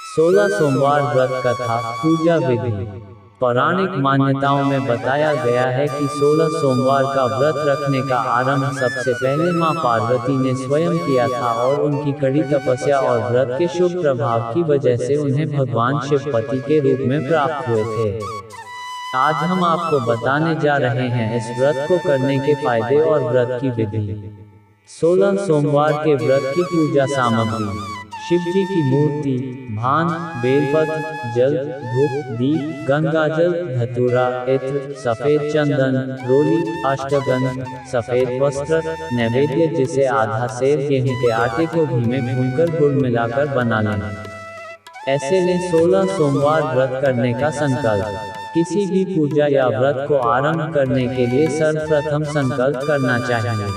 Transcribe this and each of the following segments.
16 सोमवार व्रत कथा पूजा विधि। पौराणिक मान्यताओं में बताया गया है कि 16 सोमवार का व्रत रखने का आरंभ सबसे पहले मां पार्वती ने स्वयं किया था और उनकी कड़ी तपस्या और व्रत के शुभ प्रभाव की वजह से उन्हें भगवान शिव पति के रूप में प्राप्त हुए थे। आज हम आपको बताने जा रहे हैं इस व्रत को करने के फायदे और व्रत की विधि। 16 सोमवार के व्रत की पूजा सामग्री: शिव जी की मूर्ति, भांग, बेलपत्र, जल, धूप, दीप, गंगाजल, धतूरा, इत्र, सफेद चंदन, रोली, अष्टगंध, सफेद वस्त्र, नैवेद्य जिसे आधा सेर गेहूं के आटे को घी में भूनकर गुड़ मिलाकर बना लेना। ऐसे लें 16 सोमवार व्रत करने का संकल्प। किसी भी पूजा या व्रत को आरंभ करने के लिए सर्वप्रथम संकल्प करना चाहिए।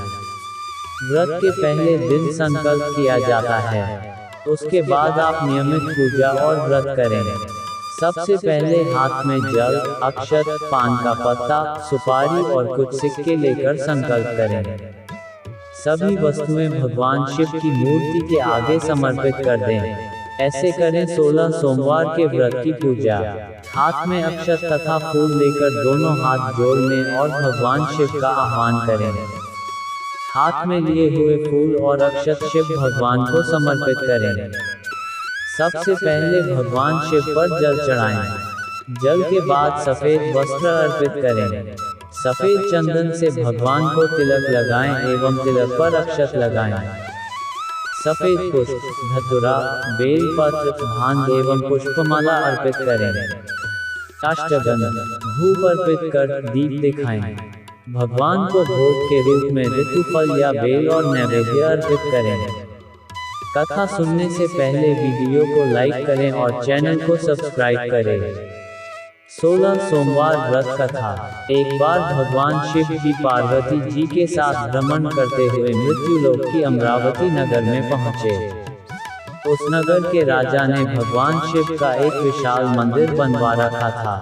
व्रत के पहले दिन संकल्प किया जाता है, उसके बाद आप नियमित पूजा और व्रत करें। सबसे पहले हाथ में जल, अक्षत, पान का पत्ता, सुपारी और कुछ सिक्के लेकर संकल्प करें। सभी वस्तुएं भगवान शिव की मूर्ति के आगे समर्पित कर दें। ऐसे करें 16 सोमवार के व्रत की पूजा। हाथ में अक्षत तथा फूल लेकर दोनों हाथ जोड़ लें और भगवान शिव का आह्वान करें। हाथ में लिए हुए फूल और अक्षत शिव भगवान को समर्पित करें। सबसे पहले भगवान शिव पर जल चढ़ाएं। जल के बाद सफेद वस्त्र अर्पित करें। सफेद चंदन से भगवान को तिलक लगाएं एवं तिलक पर अक्षत लगाएं। सफेद पुष्प, धतूरा, बेलपत्र, भांग एवं पुष्पमाला अर्पित करें। अष्टगंध, धूप अर्पित कर दीप दिखाएं। भगवान को भोग के रूप में ऋतु फल या बेल और नैवेद्य अर्पित करें। कथा सुनने से पहले वीडियो को लाइक करें और चैनल को सब्सक्राइब करें। 16 सोमवार व्रत कथा। एक बार भगवान शिव जी पार्वती जी के साथ भ्रमण करते हुए मृत्युलोक की अमरावती नगर में पहुंचे। उस नगर के राजा ने भगवान शिव का एक विशाल मंदिर बनवा रखा था।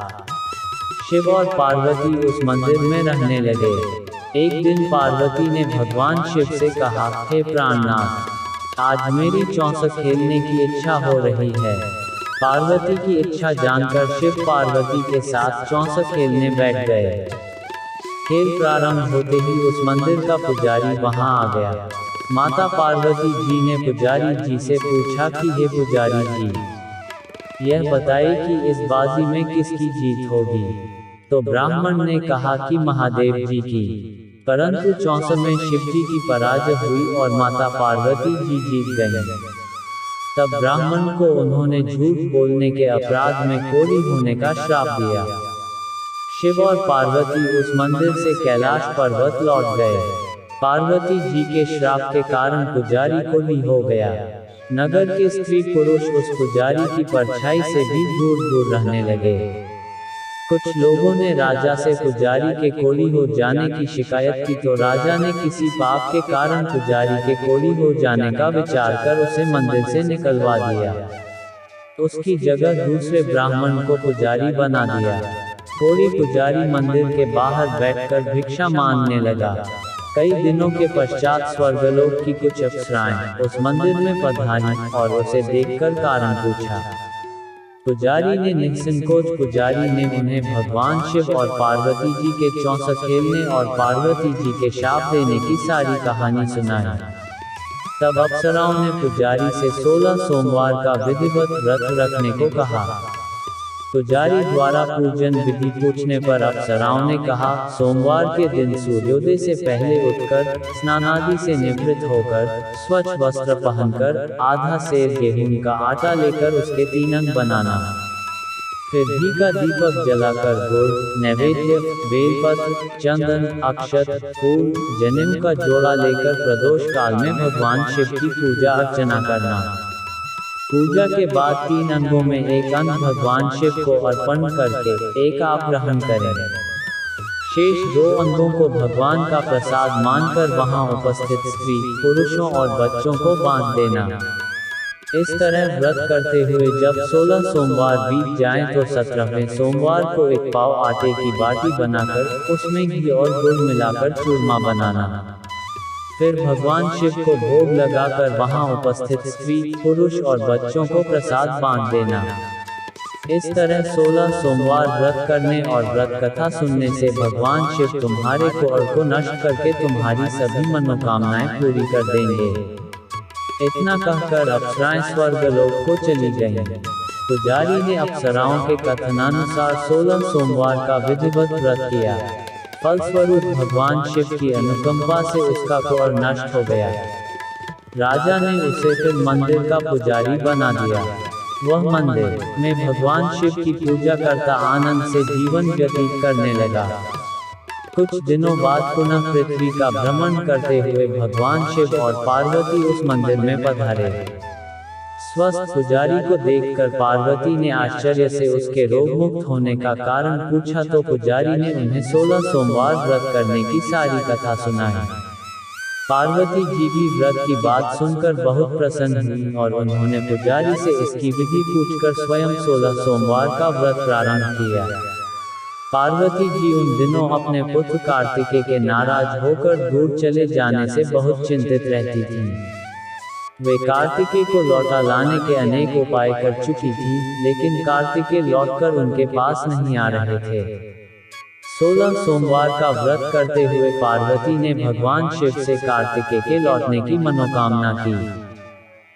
शिव और पार्वती उस मंदिर में रहने लगे। एक दिन पार्वती ने भगवान शिव से कहा, हे प्राणनाथ, आज मेरी चौसक खेलने की इच्छा हो रही है। पार्वती की इच्छा जानकर शिव पार्वती के साथ चौसक खेलने बैठ गए। खेल प्रारंभ होते ही उस मंदिर का पुजारी वहां आ गया। माता पार्वती जी ने पुजारी जी से पूछा कि हे पुजारी जी, यह बताइए कि इस बाजी में किसकी जीत होगी। तो ब्राह्मण ने कहा कि महादेव जी की। परंतु 64 में शिव जी की पराजय हुई और माता पार्वती जी जीत गईं। तब ब्राह्मण को उन्होंने झूठ बोलने के अपराध में कोढ़ी होने का श्राप दिया। शिव और पार्वती उस मंदिर से कैलाश पर्वत लौट गए। पार्वती जी के श्राप के कारण पुजारी कोढ़ी हो गया। नगर के स्त्री पुरुष उस पुजारी की परछाई से भी दूर दूर रहने लगे। कुछ लोगों ने राजा से पुजारी के कोढ़ी हो जाने की शिकायत की तो राजा ने किसी पाप के कारण पुजारी के कोढ़ी हो जाने का विचार कर उसे मंदिर से निकलवा दिया। उसकी जगह दूसरे ब्राह्मण को पुजारी बना दिया। कोढ़ी पुजारी मंदिर के बाहर बैठकर भिक्षा मांगने लगा। कई दिनों के पश्चात स्वर्गलोक की कुछ अप्सराएं उस मंदिर में पधारी और उसे देखकर कारण पूछा। पुजारी ने निसंकोच पुजारी ने उन्हें भगवान शिव और पार्वती जी के चौसक खेलने और पार्वती जी के शाप देने की सारी कहानी सुनाई। तब अप्सराओं ने पुजारी से 16 सोमवार का विधिवत व्रत रखने को कहा। पुजारी द्वारा पूजन विधि पूछने पर अप्सराओं ने कहा, सोमवार के दिन सूर्योदय से पहले उठकर स्नानादि से निवृत्त होकर स्वच्छ वस्त्र पहनकर आधा सेर गेहूं का आटा लेकर उसके 3 अंग बनाना। फिर घी का दीपक जलाकर गुड़, नैवेद्य, बेलपत्र, चंदन, अक्षत, फूल, जनेऊ का जोड़ा लेकर प्रदोष काल में भगवान शिव की पूजा अर्चना करना। पूजा के बाद 3 अंगों में एक अंग भगवान शिव को अर्पण करके एक आप ग्रहण करें। शेष 2 अंगों को भगवान का प्रसाद मानकर वहां उपस्थित स्त्री, पुरुषों और बच्चों को बांट देना। इस तरह व्रत करते हुए जब 16 सोमवार बीत जाएं तो 17वें सोमवार को 1 पाव आटे की बाटी बनाकर उसमें घी और गुड़ मिलाकर चूरमा बनाना। फिर भगवान शिव को भोग लगाकर वहां उपस्थित स्त्री, पुरुष और बच्चों को प्रसाद बांट देना। इस तरह 16 सोमवार व्रत करने और व्रत कथा सुनने से भगवान शिव तुम्हारे कोढ़ को नष्ट करके तुम्हारी सभी मनोकामनाएं पूरी कर देंगे। इतना कहकर अप्सराएं स्वर्गलोक को चली गईं। पुजारी ने अप्सराओं के कथनानुसार 16 सोमवार का विधिवत व्रत किया। फलस्वरूप भगवान शिव की अनुकंपा से उसका कोढ़ नष्ट हो गया। राजा ने उसे फिर मंदिर का पुजारी बना दिया। वह मंदिर में भगवान शिव की पूजा करता आनंद से जीवन व्यतीत करने लगा। कुछ दिनों बाद पुनः पृथ्वी का भ्रमण करते हुए भगवान शिव और पार्वती उस मंदिर में पधारे। स्वस्थ पुजारी को देखकर पार्वती ने आश्चर्य से उसके रोग मुक्त होने का कारण पूछा तो पुजारी ने उन्हें 16 सोमवार व्रत करने की सारी कथा सुनाई। पार्वती जी भी व्रत की बात सुनकर बहुत प्रसन्न हुई और उन्होंने पुजारी से इसकी विधि पूछकर स्वयं 16 सोमवार का व्रत प्रारंभ किया। पार्वती जी उन दिनों अपने पुत्र कार्तिकेय के नाराज होकर दूर चले जाने से बहुत चिंतित रहती थीं। वे कार्तिकेय को लौटा लाने के अनेक उपाय कर चुकी थीं, लेकिन कार्तिकेय लौटकर उनके पास नहीं आ रहे थे। 16 सोमवार का व्रत करते हुए पार्वती ने भगवान शिव से कार्तिकेय के लौटने की मनोकामना की।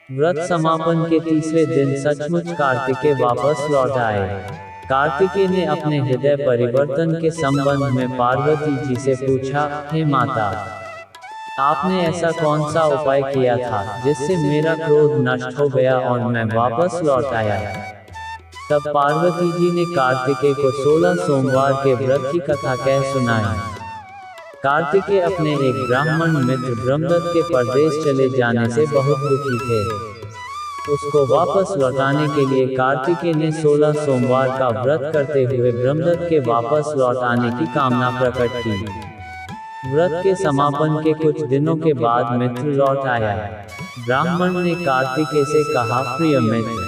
व्रत समापन के तीसरे दिन सचमुच कार्तिकेय वापस लौट आए। कार्तिकेय ने अपने हृदय परिवर्तन के संबंध में पार्वती जी से पूछा, हे माता, आपने ऐसा कौन सा उपाय किया था जिससे मेरा क्रोध नष्ट हो गया और मैं वापस लौट आया? तब पार्वती जी ने कार्तिकेय को 16 सोमवार के व्रत की कथा कह सुनाई। कार्तिकेय अपने एक ब्राह्मण मित्र ब्रह्मदत्त के परदेश चले जाने से बहुत दुखी थे। उसको वापस लौटाने के लिए कार्तिकेय ने 16 सोमवार का व्रत करते हुए ब्रह्मदत्त के वापस लौट आने की कामना प्रकट की। व्रत के समापन के कुछ दिनों के बाद मित्र लौट आया। ब्राह्मण ने कार्तिकेय से कहा, प्रिय मित्र,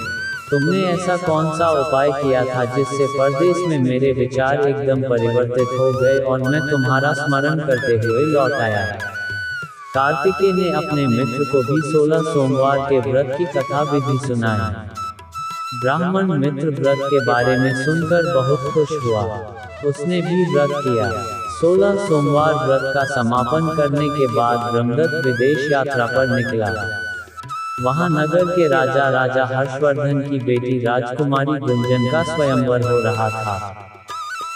तुमने ऐसा कौन सा उपाय किया था जिससे परदेश में मेरे विचार एकदम परिवर्तित हो गए और मैं तुम्हारा स्मरण करते हुए लौट आया? कार्तिकेय ने अपने मित्र को भी 16 सोमवार के व्रत की कथा विधि सुनाई। ब्राह्मण मित्र व्रत के बारे में सुनकर बहुत खुश हुआ। उसने भी व्रत किया। 16 सोमवार व्रत का समापन करने के बाद ब्रह्मदत्त विदेश यात्रा पर निकला। वहां नगर के राजा हर्षवर्धन की बेटी राजकुमारी गुंजन का स्वयंवर हो रहा था।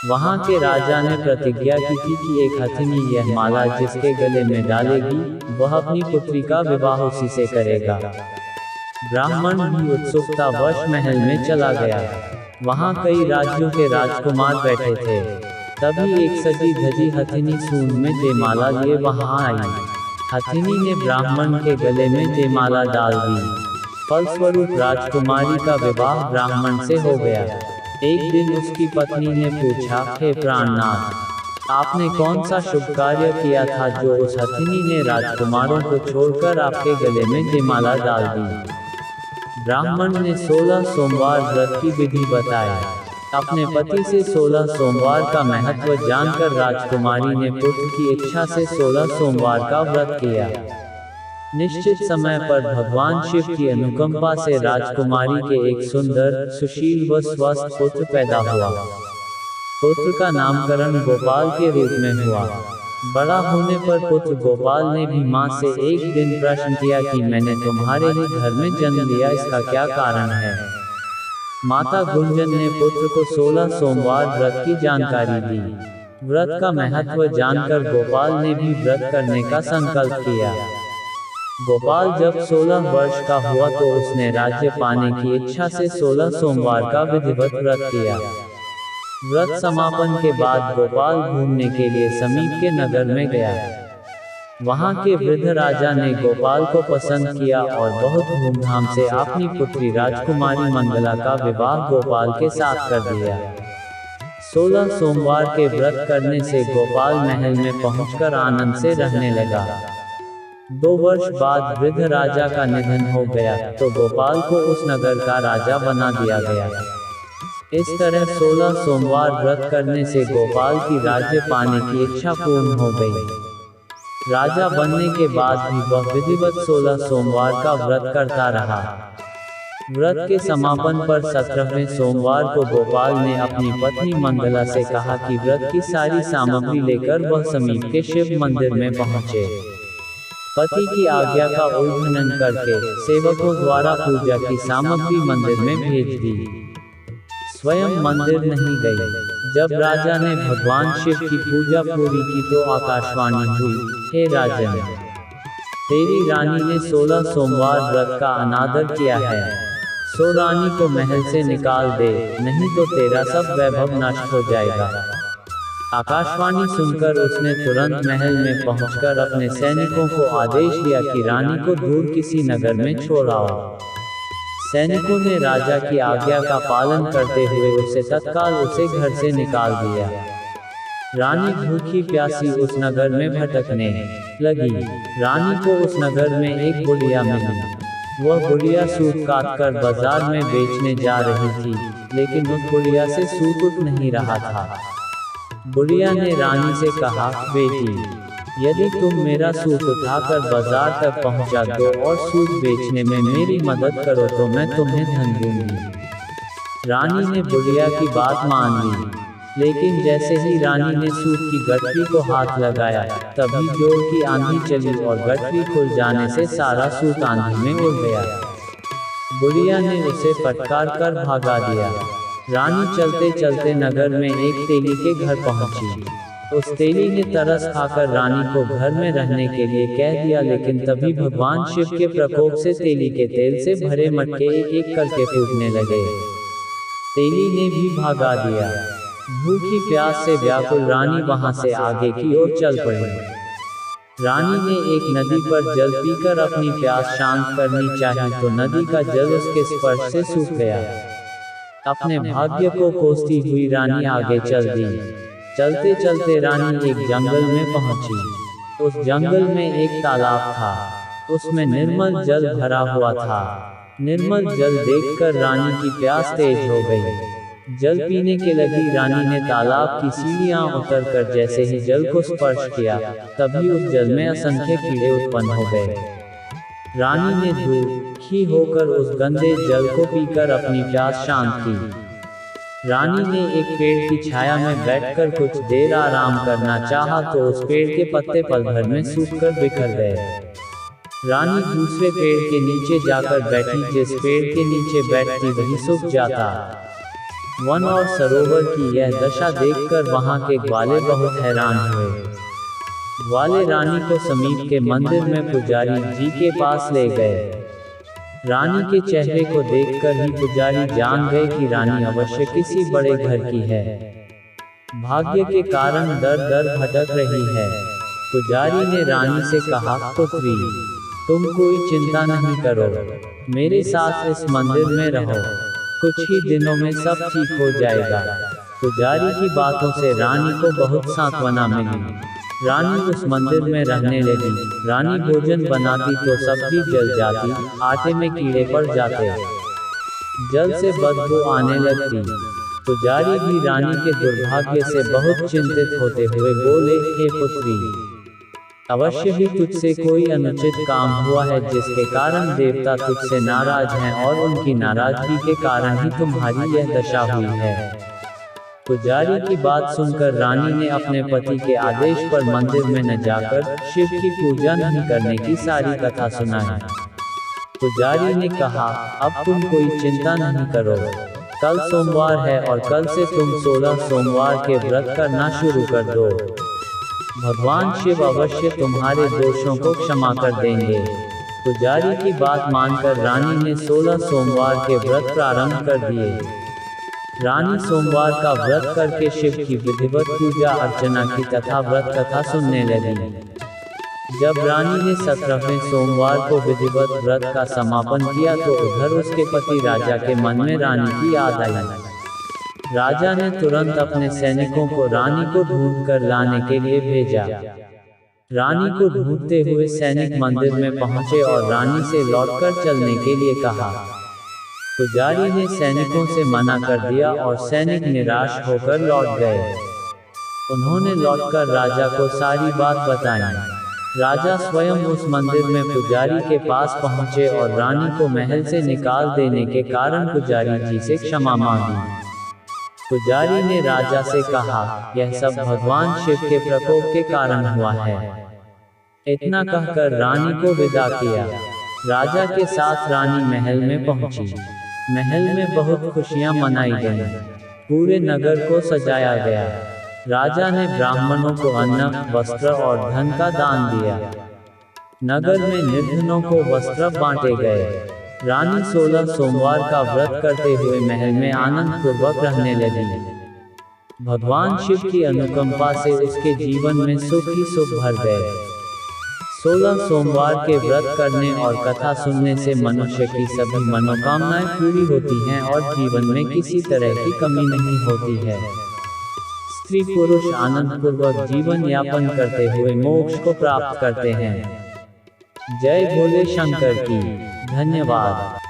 वहां के राजा ने प्रतिज्ञा की थी कि एक हथिनी यह माला जिसके गले में डालेगी, वह अपनी पुत्री का विवाह उसी से करेगा। ब्राह्मण भी उत्सुकतावश महल में चला गया। वहां कई राज्यों के राजकुमार बैठे थे। तभी एक सजी धजी हथिनी सूंड में जयमाला लिए वहां आई। हथिनी ने ब्राह्मण के गले में जयमाला डाल दी। फलस्वरूप राजकुमारी का विवाह ब्राह्मण से हो गया। एक दिन उसकी पत्नी ने पूछा, हे प्राणनाथ, आपने कौन सा शुभ कार्य किया था जो उस हथिनी ने राजकुमारों को छोड़कर आपके गले में जयमाला डाल दी? ब्राह्मण ने 16 सोमवार व्रत की विधि बताई। अपने पति से 16 सोमवार का महत्व जानकर राजकुमारी ने पुत्र की इच्छा से 16 सोमवार का व्रत किया। निश्चित समय पर भगवान शिव की अनुकंपा से राजकुमारी के एक सुंदर, सुशील व स्वस्थ पुत्र पैदा हुआ। पुत्र का नामकरण गोपाल के रूप में हुआ। बड़ा होने पर पुत्र गोपाल ने भी मां से एक दिन प्रश्न किया कि मैंने तुम्हारे ही घर में जन्म लिया, इसका क्या कारण है? माता गुंजन ने पुत्र को 16 सोमवार व्रत की जानकारी दी। व्रत का महत्व जानकर गोपाल ने भी व्रत करने का संकल्प किया। गोपाल जब 16 वर्ष का हुआ तो उसने राज्य पाने की इच्छा से 16 सोमवार का विधिवत व्रत किया। व्रत समापन के बाद गोपाल घूमने के लिए समीप के नगर में गया। वहां के वृद्ध राजा ने गोपाल को पसंद किया और बहुत धूमधाम से अपनी पुत्री राजकुमारी मंगला का विवाह गोपाल के साथ कर दिया। 16 सोमवार के व्रत करने से गोपाल महल में पहुंचकर आनंद से रहने लगा। 2 वर्ष बाद वृद्ध राजा का निधन हो गया तो गोपाल को उस नगर का राजा बना दिया गया। इस तरह 16 सोमवार व्रत करने से गोपाल की राज्य पाने की इच्छा पूर्ण हो गई। राजा बनने के बाद भी वह विधिवत 16 सोमवार का व्रत करता रहा। व्रत के समापन पर 17वें सोमवार को गोपाल ने अपनी पत्नी मंगला से कहा कि व्रत की सारी सामग्री लेकर वह समीप के शिव मंदिर में पहुंचे। पति की आज्ञा का उल्लंघन करके सेवकों द्वारा पूजा की सामग्री मंदिर में भेज दी। स्वयं मंदिर नहीं गई। जब राजा ने भगवान शिव की पूजा पूरी की तो आकाशवाणी हुई, हे राजन, तेरी रानी ने 16 सोमवार व्रत का अनादर किया है, सो रानी को महल से निकाल दे, नहीं तो तेरा सब वैभव नष्ट हो जाएगा। आकाशवाणी सुनकर उसने तुरंत महल में पहुंचकर अपने सैनिकों को आदेश दिया कि रानी को दूर किसी नगर में छोड़ आओ। सैनिकों ने राजा की आज्ञा का पालन करते हुए उसे तत्काल उसे घर से निकाल दिया। रानी भूखी प्यासी उस नगर में भटकने लगी। रानी को उस नगर में एक बुढ़िया मिली। वह बुढ़िया सूत काटकर बाजार में बेचने जा रही थी, लेकिन उस बुढ़िया से सूत उठ नहीं रहा था। बुढ़िया ने रानी से कहा, बेटी, यदि तुम मेरा सूत उठाकर बाजार तक पहुंचा दो और सूत बेचने में मेरी मदद करो तो मैं तुम्हें धन दूंगी। रानी ने बुढ़िया की बात मान ली, लेकिन जैसे ही रानी ने सूत की गठरी को हाथ लगाया, तभी जोर की आंधी चली और गठरी खुल जाने से सारा सूत आंधी में उड़ गया। बुढ़िया ने उसे फटकार कर भगा दिया। रानी चलते चलते नगर में एक तेली के घर पहुंची। उस तेली ने तरस खाकर रानी को घर में रहने के लिए कह दिया, लेकिन तभी भगवान शिव के प्रकोप से तेली के तेल से भरे मटके एक एक करके फूटने लगे। तेली ने भी भगा दिया। भूखी प्यास से व्याकुल रानी वहां से आगे की ओर चल पड़ी। रानी ने एक नदी पर जल पीकर अपनी प्यास शांत करनी चाहिए तो नदी का जल उसके स्पर्श से सूख गया। अपने भाग्य को कोसती हुई रानी आगे चल दी। चलते चलते रानी एक जंगल में पहुंची। उस जंगल में एक तालाब था, उसमें निर्मल जल भरा हुआ था। निर्मल जल देखकर रानी की प्यास तेज हो गई। जल पीने के लगी रानी ने तालाब की सीढ़ियां उतरकर जैसे ही जल को स्पर्श किया, तभी उस जल में असंख्य कीड़े उत्पन्न हो गए। रानी ने दुखी होकर उस गंदे जल को पीकर अपनी प्यास शांत की। रानी ने एक पेड़ की छाया में बैठकर कुछ देर आराम करना चाहा तो उस पेड़ के पत्ते पल भर में सूखकर बिखर गए। रानी दूसरे पेड़ के नीचे जाकर बैठी। जिस पेड़ के नीचे बैठती वही सूख जाता। वन और सरोवर की यह दशा देखकर वहां के ग्वाले बहुत हैरान हुए। ग्वाले रानी को समीप के मंदिर में पुजारी जी के पास ले गए। रानी के चेहरे को देखकर ही पुजारी जान गए कि रानी अवश्य किसी बड़े घर की है। भाग्य के कारण दर दर भटक रही है। पुजारी ने रानी से कहा, पुत्री, तुम कोई चिंता नहीं करो, मेरे साथ इस मंदिर में रहो, कुछ ही दिनों में सब ठीक हो जाएगा। पुजारी की बातों से रानी को बहुत सांत्वना मिली। रानी उस मंदिर में रहने लगी। रानी भोजन बनाती तो सब्जी जल जाती, आटे में कीड़े पड़ जाते, जल से बदबू आने लगती। पुजारी भी रानी के दुर्भाग्य से बहुत चिंतित होते हुए बोले, हे पुत्री, अवश्य ही तुझसे कोई अनुचित काम हुआ है जिसके कारण देवता तुझसे नाराज हैं और उनकी नाराजगी के कारण ही तुम्हारी यह दशा हुई है। पुजारी की बात सुनकर रानी ने अपने पति के आदेश पर मंदिर में न जाकर शिव की पूजा नहीं करने की सारी कथा सुनाई। पुजारी ने कहा, अब तुम कोई चिंता नहीं करो, कल सोमवार है और कल से तुम 16 सोमवार के व्रत करना शुरू कर दो। भगवान शिव अवश्य तुम्हारे दोषों को क्षमा कर देंगे। पुजारी की बात मानकर रानी ने 16 सोमवार के व्रत प्रारंभ कर दिए। रानी सोमवार का व्रत करके शिव की विधिवत पूजा अर्चना की तथा व्रत कथा सुनने लगी। जब रानी ने 17वें सोमवार को विधिवत व्रत का समापन किया तो उधर उसके पति राजा के मन में रानी की याद आई। राजा ने तुरंत अपने सैनिकों को रानी को ढूंढ कर लाने के लिए भेजा। रानी को ढूंढते हुए सैनिक मंदिर में पहुंचे और रानी से लौटकर चलने के लिए कहा। पुजारी ने सैनिकों से मना कर दिया और सैनिक निराश होकर लौट गए। उन्होंने लौटकर राजा को सारी बात बताई। राजा स्वयं उस मंदिर में पुजारी के पास पहुंचे और रानी को महल से निकाल देने के कारण पुजारी जी से क्षमा मांगी। पुजारी ने राजा से कहा, यह सब भगवान शिव के प्रकोप के कारण हुआ है। इतना कहकर रानी को विदा किया। राजा के साथ रानी महल में पहुंची। महल में बहुत खुशियां मनाई गईं। पूरे नगर को सजाया गया। राजा ने ब्राह्मणों को अन्न, वस्त्र और धन का दान दिया। नगर में निर्धनों को वस्त्र बांटे गए। रानी 16 सोमवार का व्रत करते हुए महल में आनंद पूर्वक रहने लगी। भगवान शिव की अनुकंपा से उसके जीवन में सुख ही सुख भर गए। 16 सोमवार के व्रत करने और कथा सुनने से मनुष्य की सभी मनोकामनाएं पूरी होती हैं और जीवन में किसी तरह की कमी नहीं होती है। स्त्री पुरुष आनंद पूर्वक जीवन यापन करते हुए मोक्ष को प्राप्त करते हैं। जय भोले शंकर की। धन्यवाद।